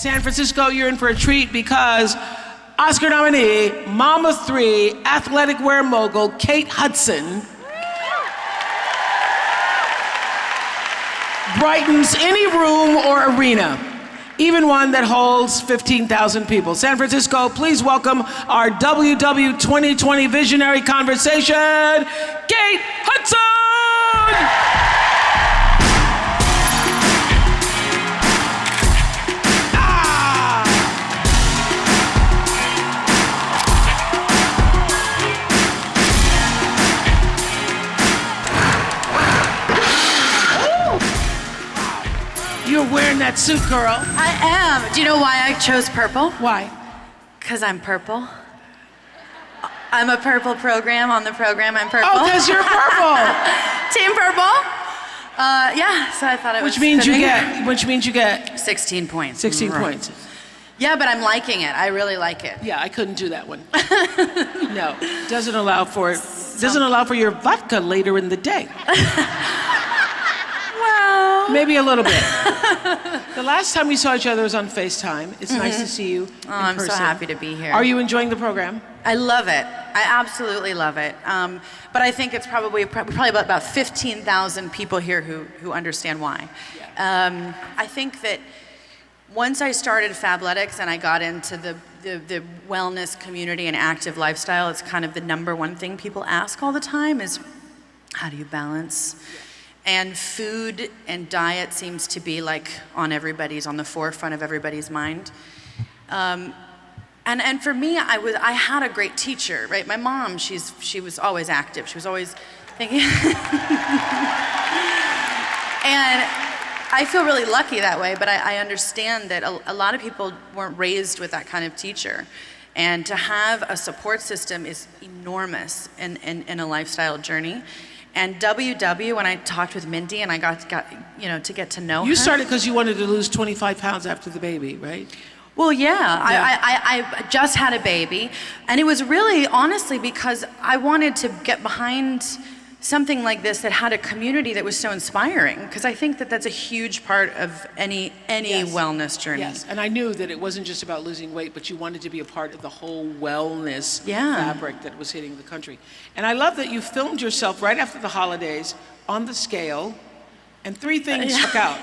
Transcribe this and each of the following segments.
San Francisco, you're in for a treat because Oscar nominee, Mama 3, athletic wear mogul, Kate Hudson, brightens any room or arena, even one that holds 15,000 people. San Francisco, please welcome our WW 2020 Visionary Conversation, Kate Hudson! You're wearing that suit, girl. I am. Do you know why I chose purple? Why? Because I'm purple. I'm a purple program on the program. I'm purple. Oh, because you're purple. Team purple. Yeah. So I thought it was. Which means you get 16 points. 16 points. Yeah, but I'm liking it. I really like it. Yeah, I couldn't do that one. No, doesn't allow for it. Doesn't allow for your vodka later in the day. Well, maybe a little bit. The last time we saw each other was on FaceTime. It's nice to see you in person. I'm so happy to be here. Are you enjoying the program? I love it. I absolutely love it. But I think it's probably about 15,000 people here who understand why. Yeah. I think that once I started Fabletics and I got into the wellness community and active lifestyle, it's kind of the number one thing people ask all the time is, how do you balance? And food and diet seems to be like on the forefront of everybody's mind. And for me, I had a great teacher, right? My mom, she was always active. She was always thinking. And I feel really lucky that way, but I understand that a lot of people weren't raised with that kind of teacher. And to have a support system is enormous in a lifestyle journey. And WW, when I talked with Mindy and I got to get to know her. You started because you wanted to lose 25 pounds after the baby, right? Well, yeah. I just had a baby, and it was really, honestly, because I wanted to get behind something like this that had a community that was so inspiring, because I think that that's a huge part of any yes. wellness journey. Yes, and I knew that it wasn't just about losing weight, but you wanted to be a part of the whole wellness fabric that was hitting the country. And I love that you filmed yourself right after the holidays on the scale, and three things stuck out.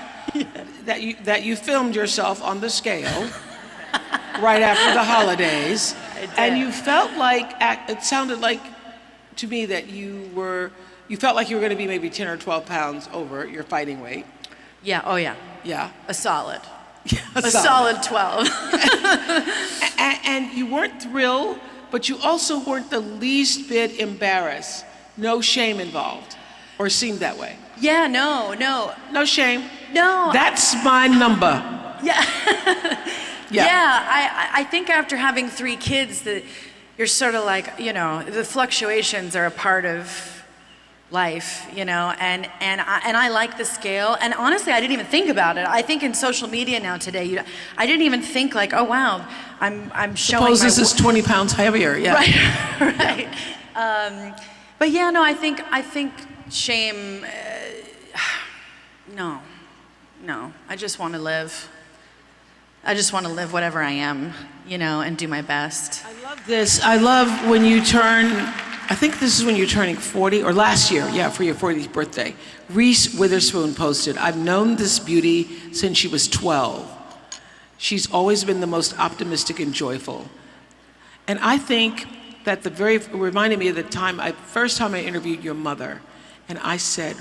That you filmed yourself on the scale right after the holidays, and you felt like, it sounded like to me that you felt like you were going to be maybe 10 or 12 pounds over your fighting weight. Yeah, oh yeah. Yeah. A solid. Yeah, a solid 12. and you weren't thrilled, but you also weren't the least bit embarrassed. No shame involved, or seemed that way. Yeah, no. No shame. No. That's my number. Yeah. Yeah. I think after having 3 kids, you're sort of like, the fluctuations are a part of life, and I like the scale, and honestly, I didn't even think about it. I think in social media now today, I didn't even think like, oh wow, I'm showing. Suppose this is 20 pounds heavier, yeah. Right. But yeah, no, I think shame. No, I just want to live. I just want to live whatever I am, and do my best. I love this. I love when you turn, I think this is when you're turning 40, or last year, yeah, for your 40th birthday. Reese Witherspoon posted, "I've known this beauty since she was 12. She's always been the most optimistic and joyful." And I think that reminded me of the first time I interviewed your mother, and I said,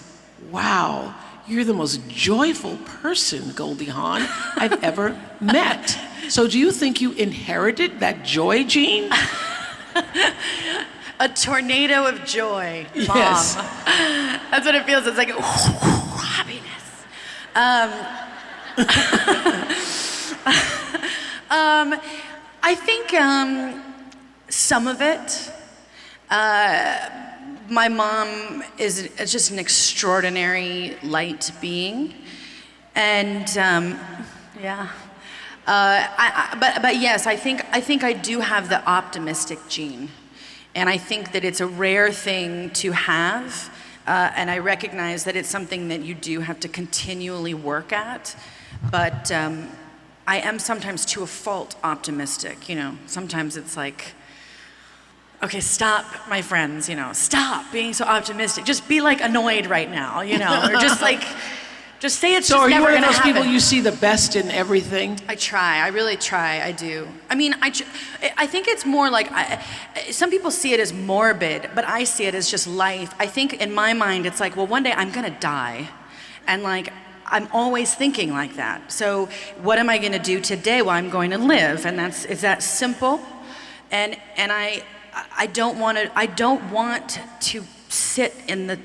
wow, you're the most joyful person, Goldie Hawn, I've ever met. So do you think you inherited that joy gene? A tornado of joy, Mom. Yes. That's what it feels. It's like, happiness. I think some of it. My mom is just an extraordinary light being, and yeah. But yes, I think I do have the optimistic gene, and I think that it's a rare thing to have, and I recognize that it's something that you do have to continually work at. But I am sometimes to a fault optimistic, you know. Sometimes it's like, okay, stop, my friends, you know, stop being so optimistic. Just be like annoyed right now, you know, or just like, just say it's So just are you never one of gonna those happen. people you see the best in everything? I try. I really try. I do. I mean, I think it's more like, some people see it as morbid, but I see it as just life. I think in my mind, it's like, well, one day I'm gonna die. And like, I'm always thinking like that. So what am I gonna do today? Well, I'm going to live. And it's that simple. And I don't want to sit in the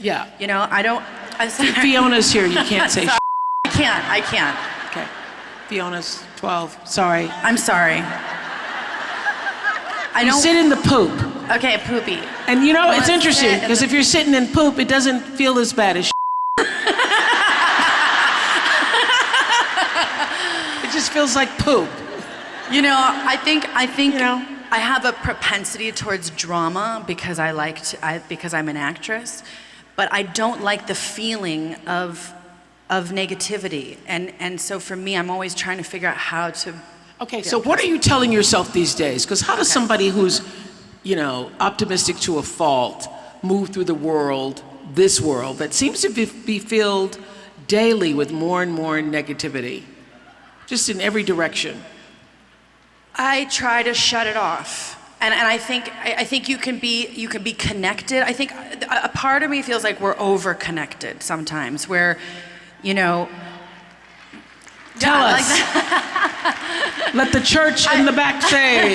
Yeah. you know, I'm sorry. Fiona's here, you can't say Sorry. I can't. Okay. Fiona's 12, sorry. I'm sorry. I You don't. sit in the poop. Okay, poopy. And you know, Well, it's let's interesting, sit in because the- if you're sitting in poop, it doesn't feel as bad as It just feels like poop. You know, I think You know? I have a propensity towards drama because because I'm an actress, but I don't like the feeling of negativity. And so for me, I'm always trying to figure out how to. Okay, so what are you telling yourself these days? Because how does somebody who's, you know, optimistic to a fault move through the world, this world, that seems to be filled daily with more and more negativity, just in every direction? I try to shut it off. And I think you can be connected. I think a part of me feels like we're over connected sometimes, where, you know. Tell Yeah, us. like that. Let the church in the back say.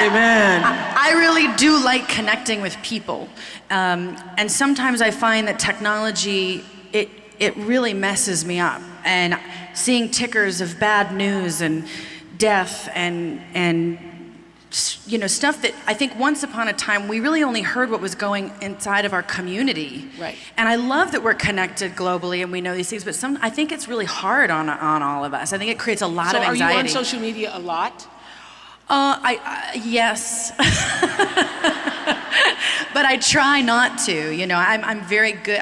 Amen. I really do like connecting with people, and sometimes I find that technology it really messes me up, and seeing tickers of bad news and death and you know, stuff that I think once upon a time we really only heard what was going inside of our community. Right. And I love that we're connected globally and we know these things, but I think it's really hard on all of us. I think it creates a lot of So are anxiety. you on social media a lot? Yes. But I try not to, you know, I'm very good.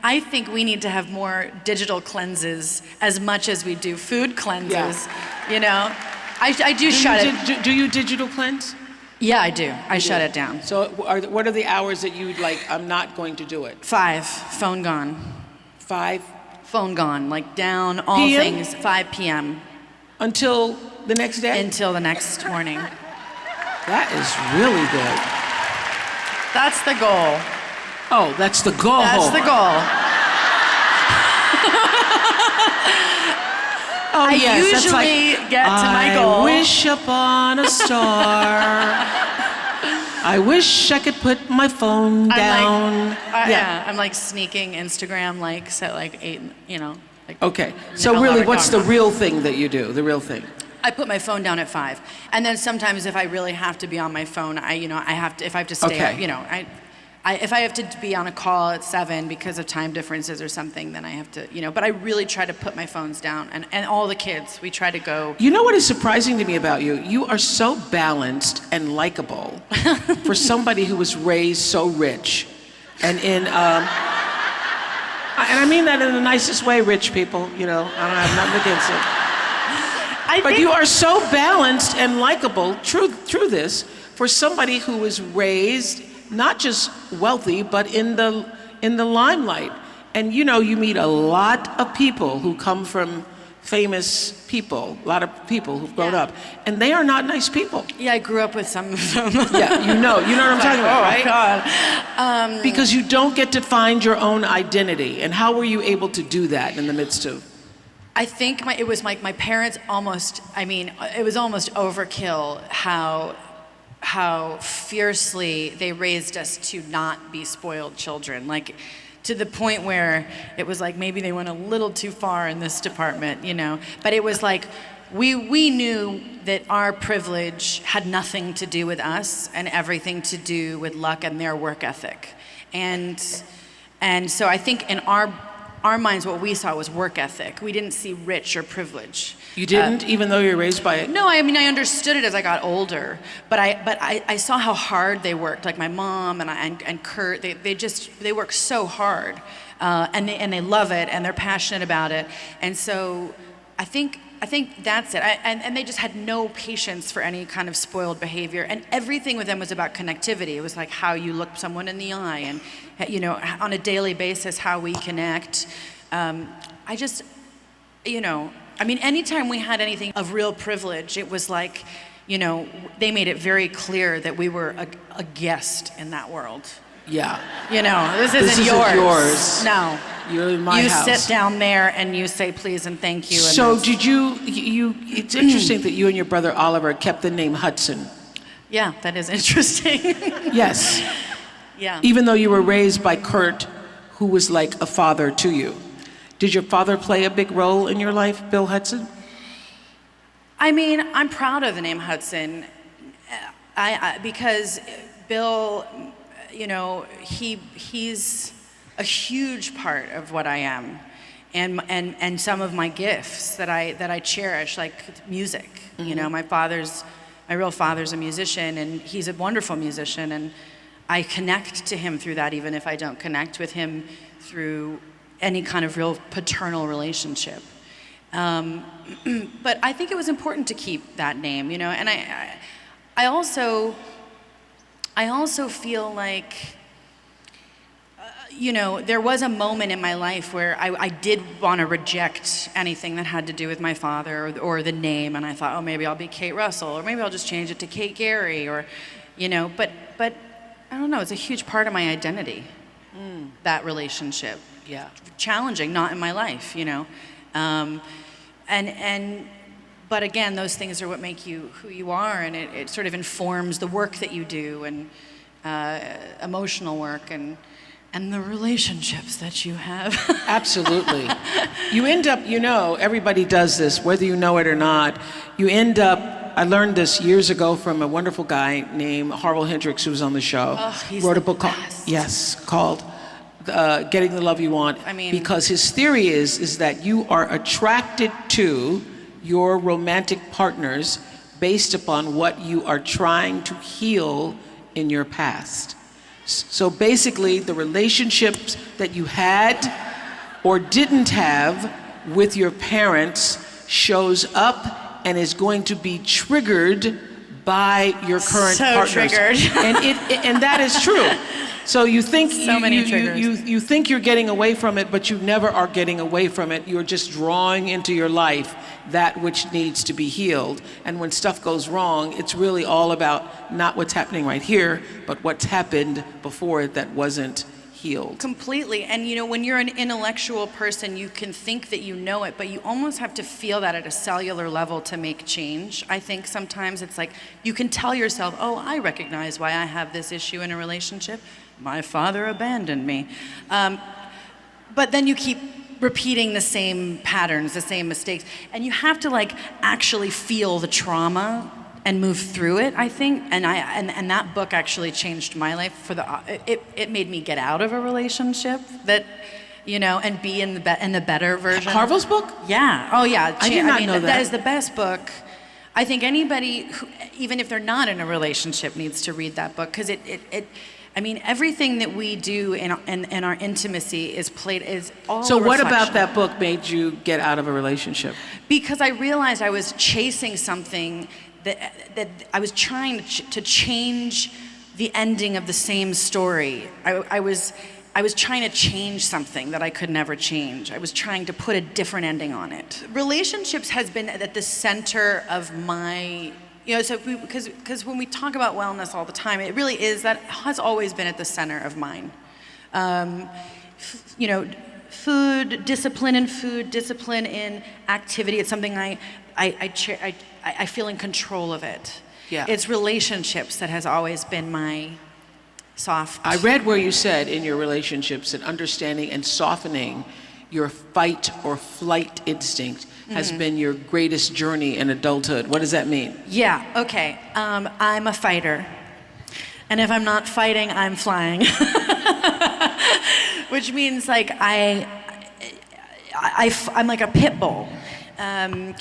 I think we need to have more digital cleanses as much as we do food cleanses, you know. I do shut it. Do you digital cleanse? Yeah, I do. I shut it down. So what are the hours that you like, I'm not going to do it? 5, phone gone. 5? Phone gone, like down, all PM? things, 5 p.m. Until the next day? until the next morning. That is really good. That's the goal. Oh, that's the goal. That's the goal. Oh, I yes, that's like, usually get to my goal. I wish upon a star. I wish I could put my phone down. Yeah, I'm like sneaking Instagram likes at like 8, you know. Like Okay, so I'll really, never what's go. the real thing that you do? The real thing? I put my phone down at 5, and then sometimes if I really have to be on my phone, I have to if I have to stay Okay. up, you know, if I have to be on a call at 7 because of time differences or something, then I have to, you know. But I really try to put my phones down, and all the kids, we try to go. You know what is surprising to me about you? You are so balanced and likable for somebody who was raised so rich. And and I mean that in the nicest way, rich people, you know, I don't have nothing against it. But you are so balanced and likable through this for somebody who was raised not just wealthy, but in the limelight. And you know, you meet a lot of people who come from famous people, a lot of people who've grown up, and they are not nice people. Yeah, I grew up with some of them. Yeah, you know what I'm talking about, right? God. Because you don't get to find your own identity. And how were you able to do that in the midst of? I think it was my parents almost, I mean, it was almost overkill how fiercely they raised us to not be spoiled children. Like, to the point where it was like maybe they went a little too far in this department, you know. But it was like we knew that our privilege had nothing to do with us and everything to do with luck and their work ethic. And so I think in our minds, what we saw was work ethic. We didn't see rich or privilege. You didn't, even though you were raised by it? No, I mean, I understood it as I got older, but I saw how hard they worked. Like my mom and Kurt, they worked so hard. and they love it, and they're passionate about it. And so I think that's it. And they just had no patience for any kind of spoiled behavior. And everything with them was about connectivity. It was like how you look someone in the eye, and on a daily basis, how we connect. Anytime we had anything of real privilege, it was like, they made it very clear that we were a guest in that world. Yeah. This isn't yours. No. You're in my house. You sit down there and you say please and thank you. So did you, it's interesting that you and your brother Oliver kept the name Hudson. Yeah, that is interesting. Yes. Yeah. Even though you were raised by Kurt, who was like a father to you. Did your father play a big role in your life, Bill Hudson? I'm proud of the name Hudson, because Bill, he's a huge part of what I am, and some of my gifts that I cherish, like music. Mm-hmm. My real father's a musician, and he's a wonderful musician, and I connect to him through that, even if I don't connect with him through any kind of real paternal relationship. But I think it was important to keep that name, and I also feel like, there was a moment in my life where I did want to reject anything that had to do with my father or the name, and I thought, oh, maybe I'll be Kate Russell, or maybe I'll just change it to Kate Gary, or, but I don't know, it's a huge part of my identity, that relationship. Yeah. Challenging, not in my life, but again, those things are what make you who you are, and it sort of informs the work that you do, and emotional work, and the relationships that you have. Absolutely. You end up, everybody does this, whether you know it or not. You end up, I learned this years ago from a wonderful guy named Harville Hendricks, who was on the show. Oh, he's wrote a the book best. called Getting the Love You Want. Because his theory is that you are attracted to your romantic partners based upon what you are trying to heal in your past. So basically, the relationships that you had or didn't have with your parents shows up and is going to be triggered by your current partners. Triggered. and that is true. So you think you think you're getting away from it, but you never are getting away from it. You're just drawing into your life that which needs to be healed. And when stuff goes wrong, it's really all about not what's happening right here, but what's happened before it that wasn't healed. Completely. And when you're an intellectual person, you can think that you know it, but you almost have to feel that at a cellular level to make change. I think sometimes it's like you can tell yourself, oh, I recognize why I have this issue in a relationship. My father abandoned me. But then you keep repeating the same patterns, the same mistakes, and you have to actually feel the trauma and move through it, I think. And that book actually changed my life it made me get out of a relationship that, and be in the better version. Harville's book? Yeah. Oh yeah. I did not know that. That is the best book. I think anybody who, even if they're not in a relationship, needs to read that book, because everything that we do in our intimacy is all. So what about that book made you get out of a relationship? Because I realized I was chasing something that I was trying to change the ending of the same story. I was trying to change something that I could never change. I was trying to put a different ending on it. Relationships has been at the center of my, because when we talk about wellness all the time, it really is, that has always been at the center of mine. Food, discipline in activity. It's something I feel in control of it. Yeah. It's relationships that has always been my soft. I read where you said in your relationships that understanding and softening your fight or flight instinct has been your greatest journey in adulthood. What does that mean? Yeah, okay. I'm a fighter. And if I'm not fighting, I'm flying. Which means I'm like a pit bull. My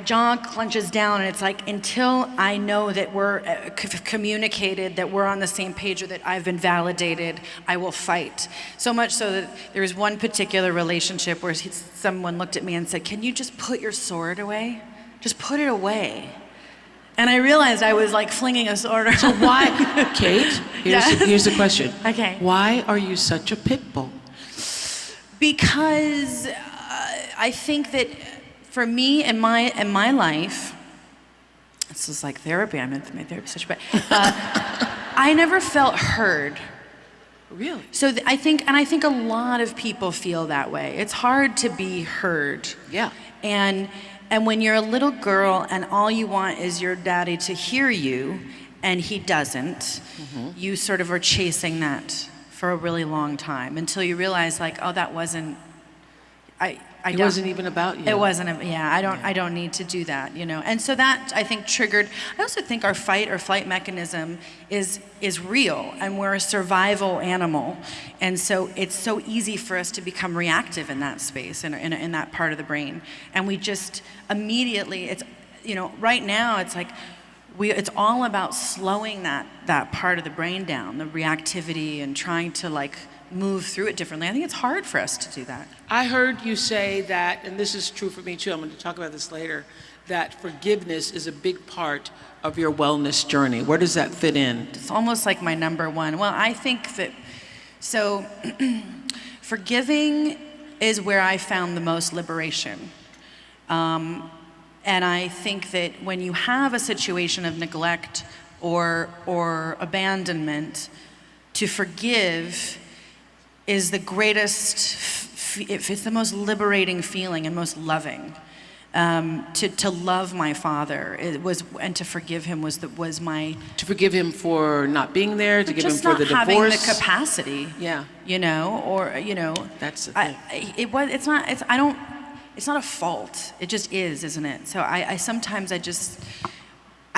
jaw clenches down, and it's like, until I know that we're communicated, that we're on the same page, or that I've been validated, I will fight. So much so that there was one particular relationship where someone looked at me and said, "Can you just put your sword away? Just put it away." And I realized I was like flinging a sword around. So why, Kate, here's the question. Okay. Why are you such a pit bull? Because I think that for me in my life, this is like therapy. I'm in my therapy session, but I never felt heard. Really? So I think a lot of people feel that way. It's hard to be heard. Yeah. And when you're a little girl and all you want is your daddy to hear you, and he doesn't, you sort of are chasing that for a really long time until you realize, like, oh, that wasn't. It wasn't even about you. It wasn't. I don't need to do that, you know. And so that, I think, triggered. I also think our fight or flight mechanism is real, and we're a survival animal, and so it's so easy for us to become reactive in that space, in that part of the brain, and we just immediately. It's, you know, right now it's like. It's all about slowing that part of the brain down, the reactivity, and trying to like move through it differently. I think it's hard for us to do that. I heard you say that, and this is true for me too, I'm going to talk about this later, that forgiveness is a big part of your wellness journey. Where does that fit in? It's almost like my number one. Well, I think that, so forgiving is where I found the most liberation. And I think that when you have a situation of neglect or abandonment, to forgive is the greatest, it's the most liberating feeling and most loving. To love my father, and to forgive him was my. To forgive him for not being there, to give him for the divorce. Just not having the capacity. Yeah. You know, or, you know. That's the thing. It's not a fault. It just is, isn't it? So I sometimes I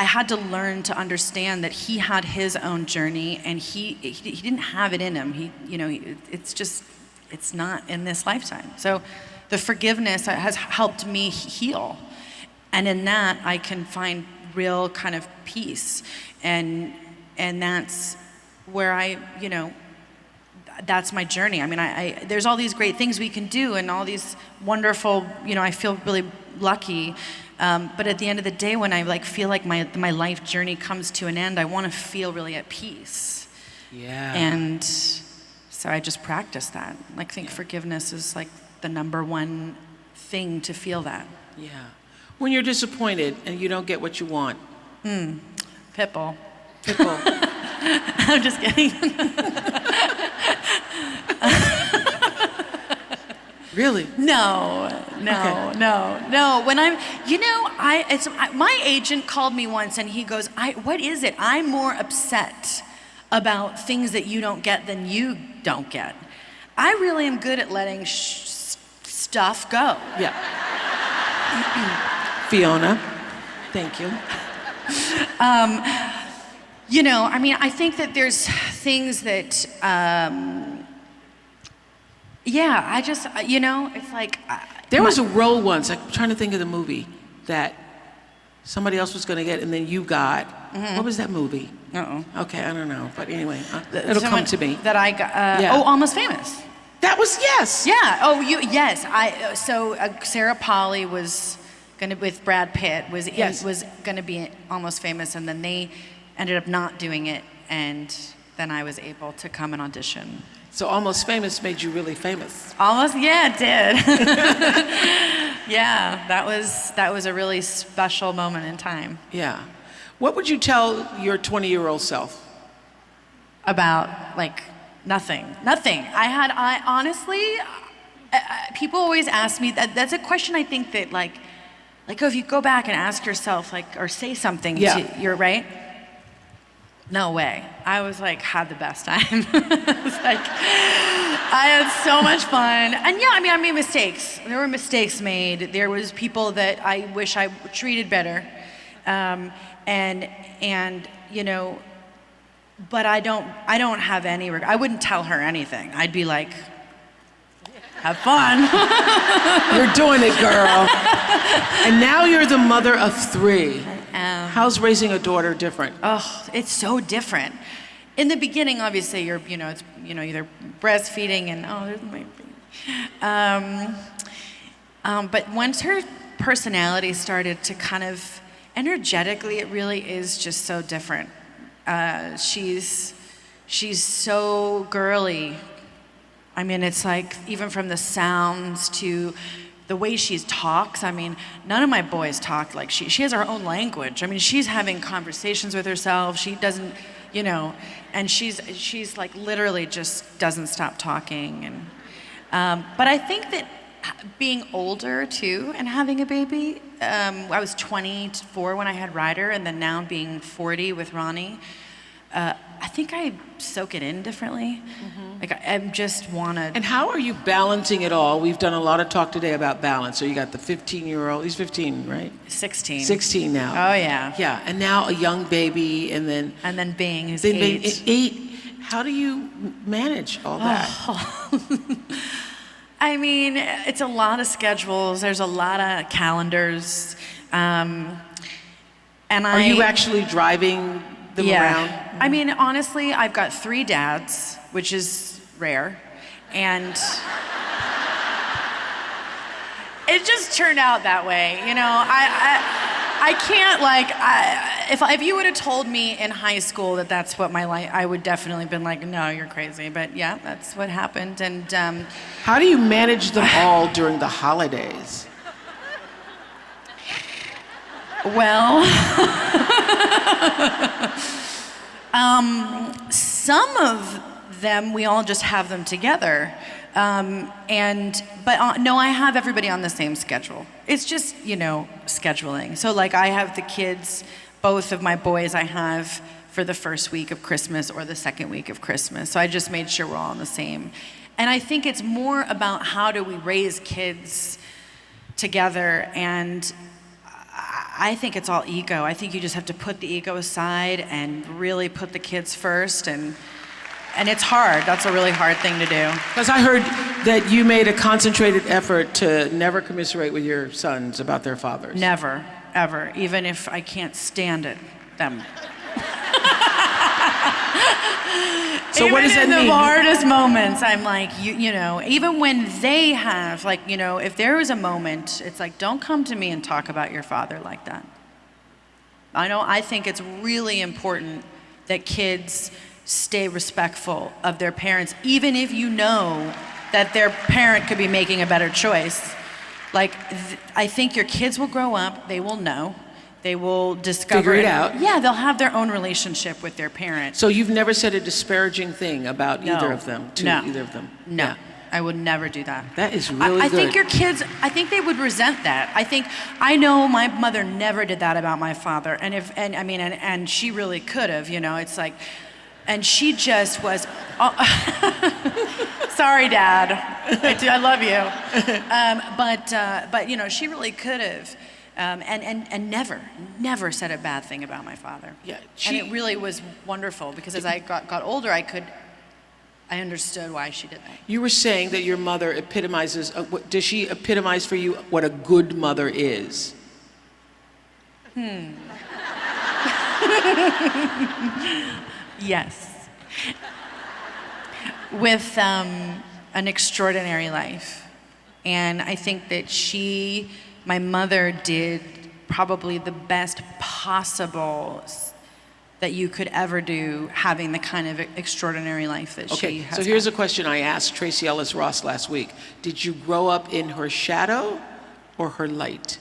had to learn to understand that he had his own journey, and he didn't have it in him. It's not in this lifetime. So the forgiveness has helped me heal, and in that I can find real kind of peace, and that's where that's my journey. I mean, there's all these great things we can do, and all these wonderful, I feel really lucky. But at the end of the day, when I feel like my life journey comes to an end, I want to feel really at peace. Yeah. And so I just practice that. I think forgiveness is like the number one thing to feel that. Yeah. When you're disappointed and you don't get what you want. Pitbull. Pitbull. I'm just kidding. Really? No. Okay. When my agent called me once, and he goes, what is it? I'm more upset about things that you don't get than you don't get. I really am good at letting stuff go. Yeah. Fiona, thank you. I think that there's things that, it's like. There was a role once, I'm trying to think of the movie, that somebody else was going to get and then you got. What was that movie? Okay, I don't know. But anyway, it'll come to me. That I got, Almost Famous. That was, yes. Yeah, yes. Sarah Polley was going to, with Brad Pitt, was going to be Almost Famous, and then they ended up not doing it, and then I was able to come and audition. So Almost Famous made you really famous. Almost, yeah, it did. Yeah, that was a really special moment in time. Yeah. What would you tell your 20-year-old self? About, nothing. I honestly, people always ask me, that's a question I think that, if you go back and ask yourself, or say something, you're right? No way. I was had the best time. I had so much fun. And yeah, I made mistakes. There were mistakes made. There was people that I wish I treated better. But I don't have any regret. I wouldn't tell her anything. I'd be like, have fun. You're doing it, girl. And now you're the mother of 3. How's raising a daughter different? Oh, it's so different. In the beginning, obviously, you're, it's, either breastfeeding and, there's my baby. But once her personality started to kind of, energetically, it really is just so different. She's so girly. I mean, it's like, even from the sounds to the way she talks. I mean, none of my boys talk like she has her own language. I mean, she's having conversations with herself. She doesn't, and she's like literally just doesn't stop talking. And but I think that being older too and having a baby, I was 24 when I had Ryder, and then now being 40 with Ronnie, I think I soak it in differently. Like I just want to. And how are you balancing it all? We've done a lot of talk today about balance. So you got the 15-year-old, he's 15, right? 16. 16 now. Oh yeah. Yeah, and now a young baby, and then being who's 8. 8. How do you manage all that? I mean, it's a lot of schedules. There's a lot of calendars. And Are you actually driving them around? I mean, honestly, I've got 3 dads, which is rare. And it just turned out that way. I can't, if you would have told me in high school that that's what my life, I would definitely been like, no, you're crazy. But yeah, that's what happened. And how do you manage them all during the holidays? Well, some of them, we all just have them together. But no, I have everybody on the same schedule. It's just, scheduling. So like I have the kids, both of my boys I have for the first week of Christmas or the second week of Christmas. So I just made sure we're all on the same. And I think it's more about how do we raise kids together, and I think it's all ego. I think you just have to put the ego aside and really put the kids first, and it's hard. That's a really hard thing to do. Because I heard that you made a concentrated effort to never commiserate with your sons about their fathers. Never, ever, even if I can't stand them. So even what does that in mean? the hardest moments, I'm like, even when they have, if there is a moment, it's like, don't come to me and talk about your father like that. I think it's really important that kids stay respectful of their parents, even if you know that their parent could be making a better choice. I think your kids will grow up, they will know. They will discover Figure it out. Yeah, they'll have their own relationship with their parent. So you've never said a disparaging thing about either of them, either of them? No, Yeah. I would never do that. That is really I good. think your kids, I think they would resent that. I know my mother never did that about my father, and she really could have, it's like, and she just was, sorry, Dad, I love you, but she really could have. And never said a bad thing about my father. Yeah, and it really was wonderful because as I got older, I understood why she did that. You were saying that your mother epitomizes, does she epitomize for you what a good mother is? Yes. With an extraordinary life. And I think that my mother did probably the best possible that you could ever do, having the kind of extraordinary life that she has. So here's a question I asked Tracy Ellis Ross last week. Did you grow up in her shadow or her light?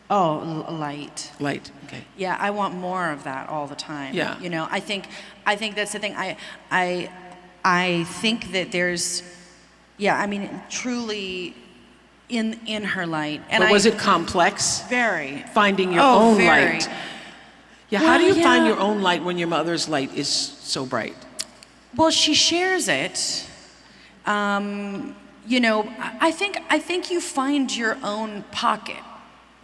Oh, light. Light, okay. Yeah, I want more of that all the time. Yeah. I think that's the thing. I think that there's, truly in her light. And but was it complex? Very. Finding your own very. light. Yeah, how do you find your own light when your mother's light is so bright? Well, she shares it. I think you find your own pocket,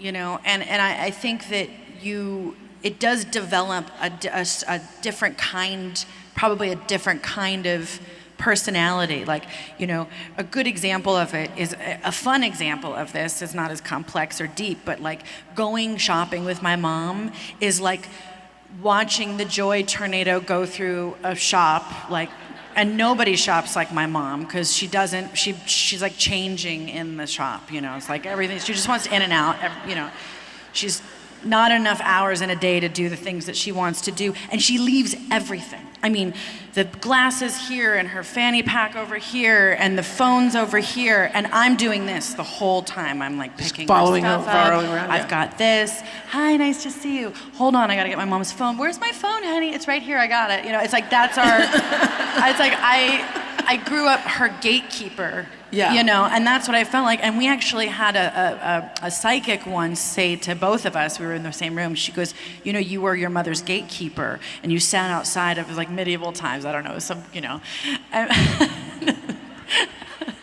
and I think that it does develop a different kind, probably a different kind of personality. Like, a good example of it is a fun example of this. It's not as complex or deep, but like going shopping with my mom is like watching the joy tornado go through a shop, like, and nobody shops like my mom because she's like changing in the shop, it's like everything, she just wants in and out, she's not enough hours in a day to do the things that she wants to do, and she leaves everything. I mean, the glasses here and her fanny pack over here and the phones over here, and I'm doing this the whole time. I'm like picking following her stuff her, up. following around. I've got this. Hi, nice to see you. Hold on, I gotta get my mom's phone. Where's my phone, honey? It's right here. I got it. It's like that's our. It's like I grew up her gatekeeper. Yeah. And that's what I felt like. And we actually had a psychic once say to both of us, we were in the same room, she goes, you were your mother's gatekeeper, and you sat outside of like medieval times, I don't know, some,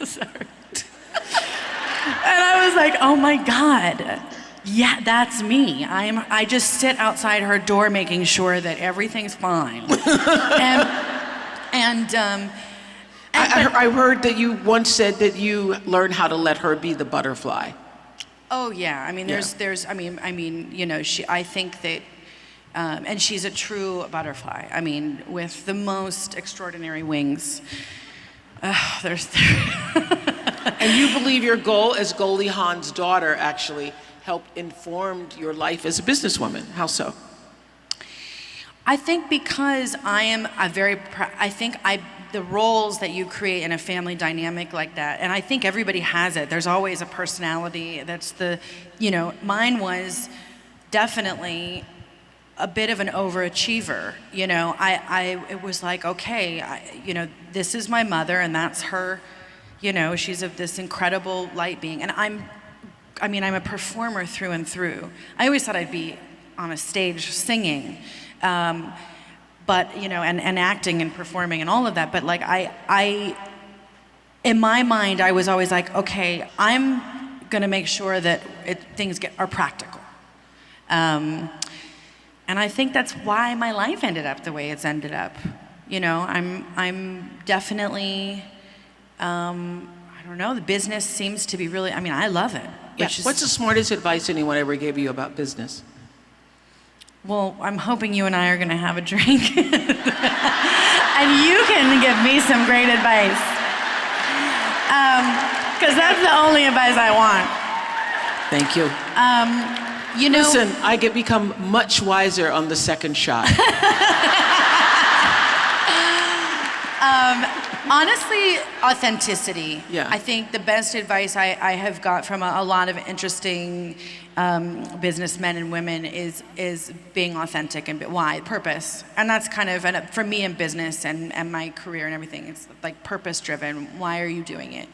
sorry. And I was like, oh my God, yeah, that's me. I just sit outside her door making sure that everything's fine. I heard that you once said that you learned how to let her be the butterfly. Oh yeah, I mean, I think that, and she's a true butterfly. I mean, with the most extraordinary wings. And you believe your goal as Goldie Hawn's daughter actually helped informed your life as a businesswoman. How so? I think because the roles that you create in a family dynamic like that, and I think everybody has it. There's always a personality. That's mine was definitely a bit of an overachiever. It was like, okay, this is my mother, and that's her. She's this incredible light being, and I'm a performer through and through. I always thought I'd be on a stage singing. But and acting and performing and all of that, but like I in my mind I was always like, okay, I'm gonna make sure that things are practical, and I think that's why my life ended up the way it's ended up. I'm definitely I don't know, the business seems to be really, I love it. Yeah. What's the smartest advice anyone ever gave you about business? Well, I'm hoping you and I are going to have a drink. And you can give me some great advice. Because that's the only advice I want. Thank you. Listen, I become much wiser on the second shot. Honestly, authenticity. Yeah. I think the best advice I have got from a lot of interesting businessmen and women is being authentic and why purpose, and that's kind of for me in business and my career and everything. It's like purpose driven. Why are you doing it?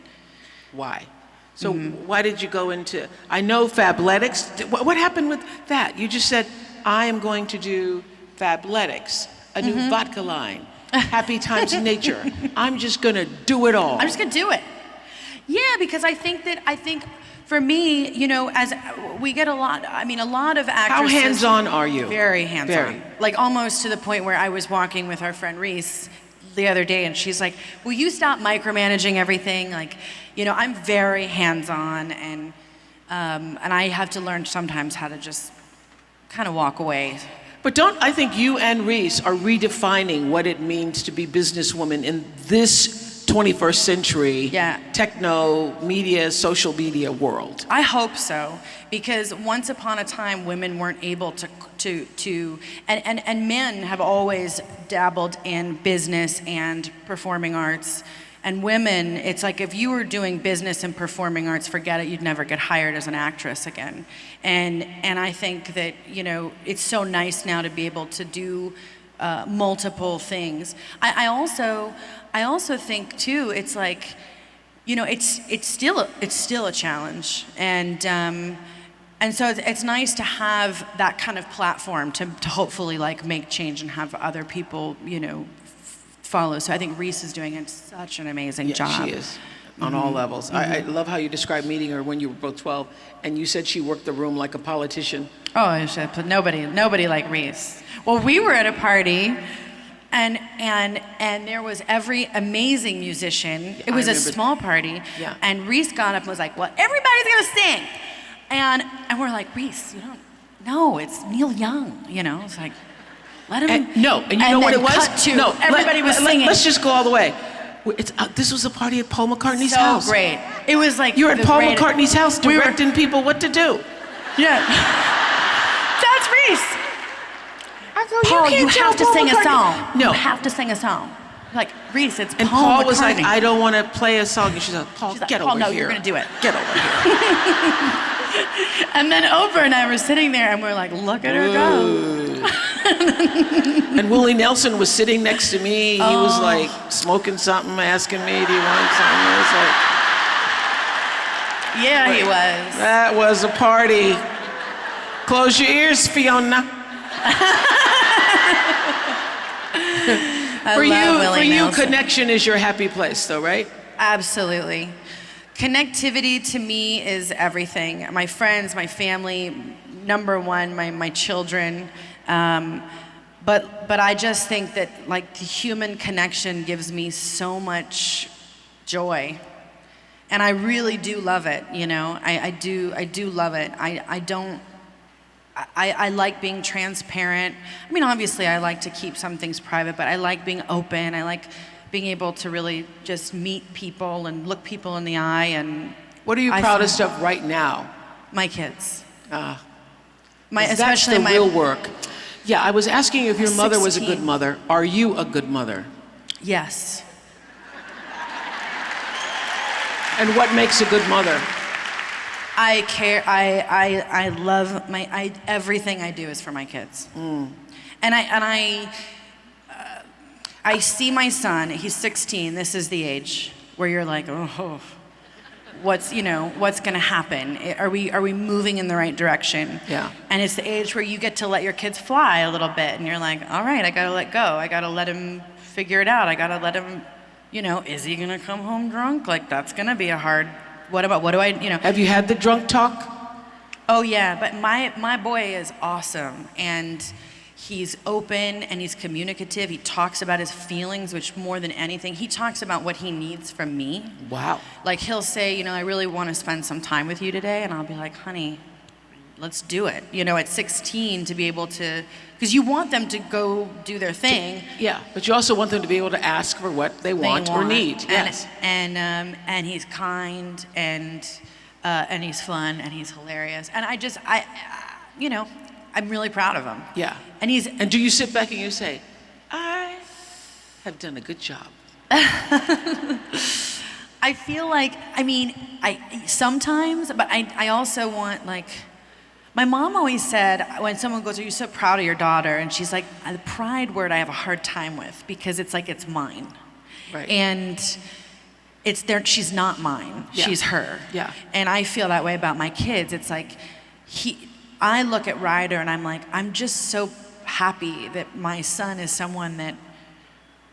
Why? So why did you go into? I know Fabletics. What happened with that? You just said I am going to do Fabletics, a new vodka line. Happy times in nature. I'm just gonna do it all. I'm just gonna do it. Yeah, because I think for me, as we get a lot of actresses. How hands-on are you? Very hands-on. Very. Like almost to the point where I was walking with our friend Reese the other day, and she's like, "Will you stop micromanaging everything?" Like, I'm very hands-on, and I have to learn sometimes how to just kind of walk away. But I think you and Reese are redefining what it means to be businesswoman in this 21st century techno media, social media world. I hope so, because once upon a time women weren't able to and men have always dabbled in business and performing arts. And women, it's like if you were doing business and performing arts, forget it, you'd never get hired as an actress again. And I think that, it's so nice now to be able to do multiple things. I also think too, it's like, it's still a challenge. And so it's nice to have that kind of platform to hopefully like make change and have other people, follow. So I think Reese is doing such an amazing job. She is, on all levels. I love how you described meeting her when you were both 12, and you said she worked the room like a politician. Oh, nobody like Reese. Well, we were at a party, And there was every amazing musician. It was a small party. Yeah. And Reese got up and was like, well, everybody's gonna sing. And we're like, Reese, you don't know, it's Neil Young, you know? It's like, let him. And you know what it was? Cut to, everybody was singing. Let's just go all the way. This was a party at Paul McCartney's house. So great. It was like you're at Paul McCartney's house directing people what to do. Yeah. That's Reese. I go, Paul, you have to sing a song. No. You have to sing a song. Like, Reese, it's and Paul McCartney was like, McCartney. I don't want to play a song. And she's like, Paul, get over here. No, you're going to do it. Get over here. And then Oprah and I were sitting there and we're like, look at her go. And Willie Nelson was sitting next to me. He was like smoking something, asking me, do you want something? I was like, yeah, he was. That was a party. Close your ears, Fiona. For you, connection is your happy place, though, right? Absolutely. Connectivity to me is everything. My friends, my family, number one, my children. But I just think that like the human connection gives me so much joy. And I really do love it, you know. I do love it. I like being transparent. I mean, obviously I like to keep some things private, but I like being open. I like being able to really just meet people and look people in the eye. And what are you proudest of right now? My kids. That's the real work. Yeah, I was asking you if your mother was a good mother. Are you a good mother? Yes. And what makes a good mother? I care. I love everything I do is for my kids. And I see my son. He's 16. This is the age where you're like, oh, what's going to happen? Are we moving in the right direction? Yeah. And it's the age where you get to let your kids fly a little bit, and you're like, all right, I gotta let go. I gotta let him figure it out. I gotta let him, is he gonna come home drunk? Like that's gonna be a hard. What do I? Have you had the drunk talk? Oh yeah, but my boy is awesome, and he's open and he's communicative. He talks about his feelings, which more than anything, he talks about what he needs from me. Wow. Like he'll say, I really want to spend some time with you today, and I'll be like, honey, let's do it. At 16 to be able to, because you want them to go do their thing. Yeah, but you also want them to be able to ask for what they want or need. Yes. And he's kind and he's fun and he's hilarious. And I'm really proud of him. Yeah. And do you sit back and you say, I have done a good job? I feel like, I sometimes, but I also want my mom always said, when someone goes, are you so proud of your daughter? And she's like, the pride word I have a hard time with because it's like it's mine. Right. And it's there, she's not mine, she's her. Yeah. And I feel that way about my kids. It's like, I look at Ryder and I'm like, I'm just so happy that my son is someone that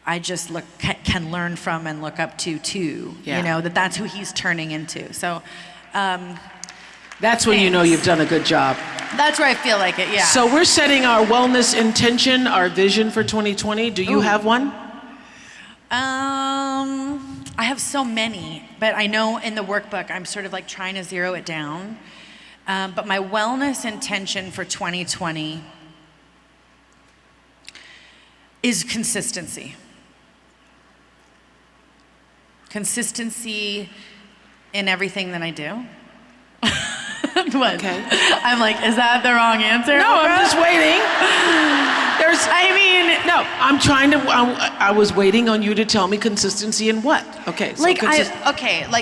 I just can learn from and look up to too. Yeah. That's who he's turning into. So, that's when you know you've done a good job. That's where I feel like it, yeah. So we're setting our wellness intention, our vision for 2020. Do you have one? I have so many, but I know in the workbook I'm sort of like trying to zero it down. But my wellness intention for 2020 is consistency. Consistency in everything that I do. What? Okay. I'm like, is that the wrong answer? No, I'm just waiting. I'm trying to, I was waiting on you to tell me consistency in what? Okay. So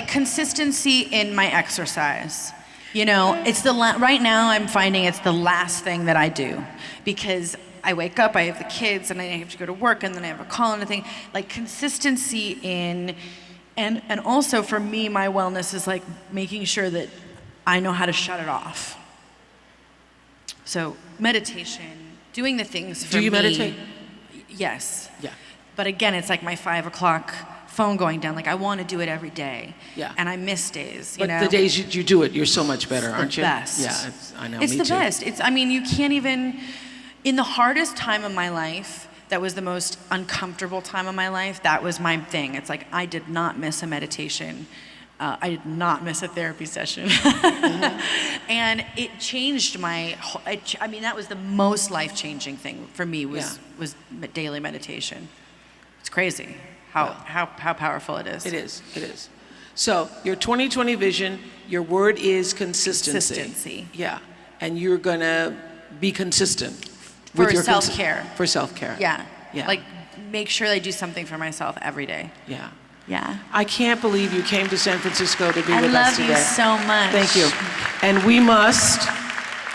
consistency in my exercise. It's right now I'm finding it's the last thing that I do because I wake up, I have the kids, and I have to go to work, and then I have a call and a thing. Like consistency in, and also for me, my wellness is like making sure that I know how to shut it off. So meditation, doing the things for me. Do you meditate? Yes. Yeah. But again, it's like my 5 o'clock phone going down. Like I want to do it every day. Yeah. And I miss days. But the days you do it, you're so much better, aren't you? Best. Yeah, I know. It's me the too. best. You can't even. In the hardest time of my life, that was the most uncomfortable time of my life, that was my thing. It's like I did not miss a meditation. I did not miss a therapy session. And it changed my whole, I mean, that was the most life-changing thing for me was daily meditation. It's crazy how powerful it is. It is. So your 2020 vision, your word is consistency. Consistency. Yeah, and you're gonna be consistent. For self-care. For self-care. Yeah. Yeah. Like make sure I do something for myself every day. Yeah. Yeah. I can't believe you came to San Francisco to be I with us today. love you so much. Thank you. And we must,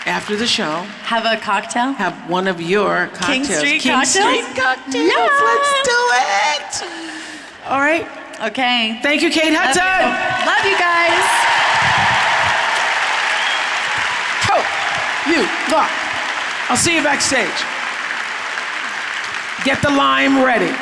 after the show, Have a cocktail? have one of your cocktails. King Street King cocktails? Street cocktails. Yeah. Let's do it. All right. Okay. Thank you, Kate Hudson. Love you guys. You rock. I'll see you backstage. Get the lime ready.